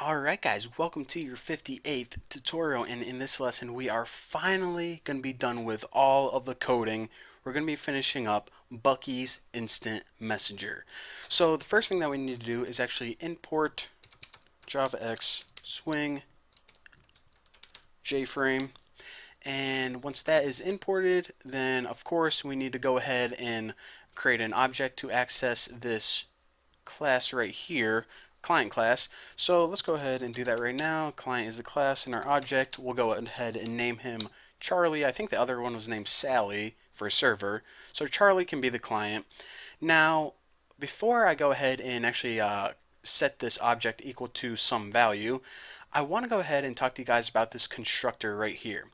Alright guys, welcome to your 58th tutorial, and in this lesson we are finally going to be done with all of the coding. We're going to be finishing up Bucky's Instant Messenger. So the first thing that we need to do is actually import JavaX Swing JFrame, and once that is imported, then of course we need to go ahead and create an object to access this class right here, client class. So let's go ahead and do that right now. Client is the class in our object. We'll go ahead and name him Charlie. I think the other one was named Sally for server. So Charlie can be the client. Now, before I go ahead and actually set this object equal to some value, I want to go ahead and talk to you guys about this constructor right here.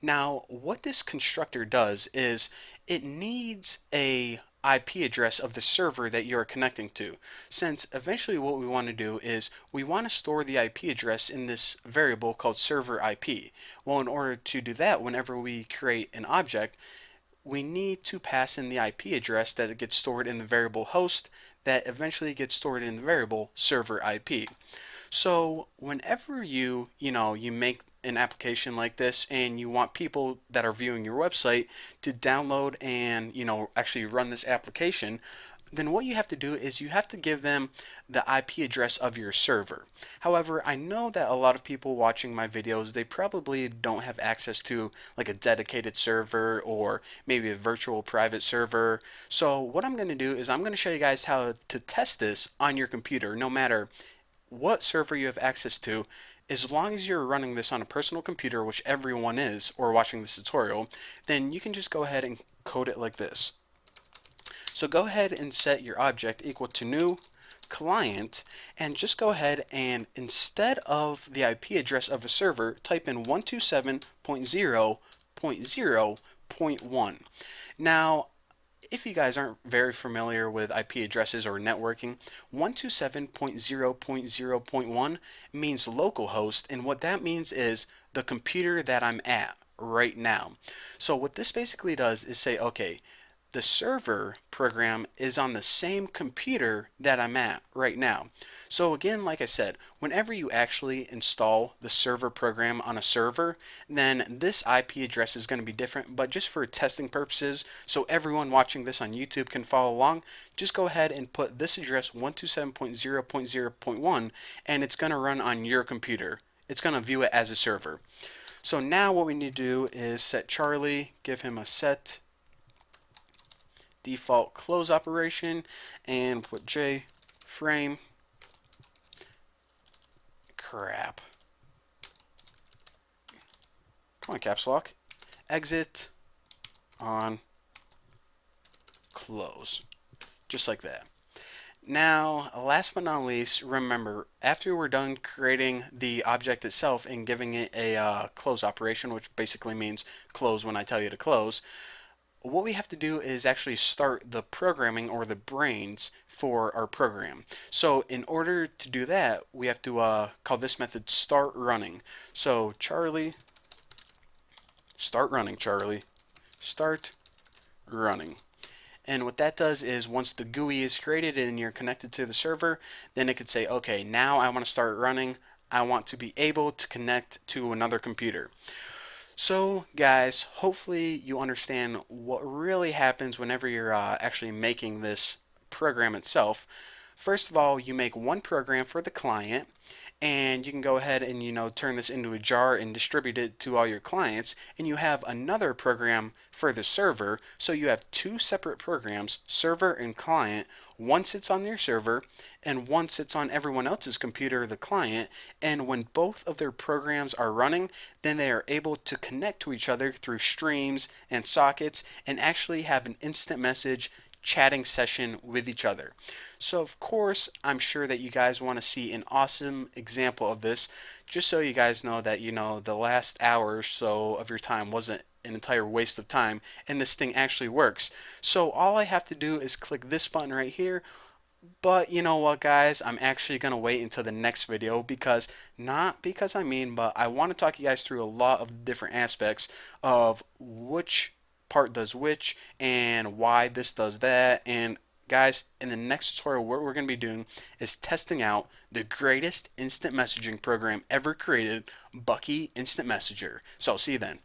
Now, what this constructor does is it needs a IP address of the server that you're connecting to. Since eventually what we want to do is we want to store the IP address in this variable called server IP. Well, in order to do that, whenever we create an object, we need to pass in the IP address that gets stored in the variable host that eventually gets stored in the variable server IP. So whenever you make an application like this and you want people that are viewing your website to download and actually run this application, then what you have to do is you have to give them the IP address of your server. However, I know that a lot of people watching my videos, they probably don't have access to like a dedicated server or maybe a virtual private server. So what I'm going to do is I'm going to show you guys how to test this on your computer, no matter what server you have access to. As long as you're running this on a personal computer, which everyone is, or watching this tutorial, then you can just go ahead and code it like this. So go ahead and set your object equal to new client, and just go ahead and instead of the IP address of a server, type in 127.0.0.1. Now, if you guys aren't very familiar with IP addresses or networking, 127.0.0.1 means localhost, and what that means is the computer that I'm at right now. So what this basically does is say, okay, the server program is on the same computer that I'm at right now. So again, like I said, whenever you actually install the server program on a server, then this IP address is going to be different. But just for testing purposes, so everyone watching this on YouTube can follow along, just go ahead and put this address 127.0.0.1, and it's going to run on your computer. It's going to view it as a server. So now what we need to do is set Charlie, give him a set default close operation, and put JFrame. Crap. Come on, caps lock. Exit on close. Just like that. Now, last but not least, remember, after we're done creating the object itself and giving it a close operation, which basically means close when I tell you to close, what we have to do is actually start the programming or the brains for our program. So in order to do that, we have to call this method start running. So Charlie, start running, Charlie, start running. And what that does is once the GUI is created and you're connected to the server, then it could say, okay, now I want to start running. I want to be able to connect to another computer. So guys, hopefully you understand what really happens whenever you're actually making this program itself. First of all, you make one program for the client, and you can go ahead and turn this into a jar and distribute it to all your clients, and you have another program for the server. So you have two separate programs, server and client. One sits on your server and one sits on everyone else's computer, the client, and when both of their programs are running, then they are able to connect to each other through streams and sockets and actually have an instant message chatting session with each other. So of course, I'm sure that you guys want to see an awesome example of this, just so you guys know that the last hour or so of your time wasn't an entire waste of time and this thing actually works. So all I have to do is click this button right here. But you know what, guys, I'm actually going to wait until the next video, because not because I mean, but I want to talk you guys through a lot of different aspects of which part does which and why this does that, and Guys, in the next tutorial, what we're going to be doing is testing out the greatest instant messaging program ever created, Bucky Instant Messenger. So I'll see you then.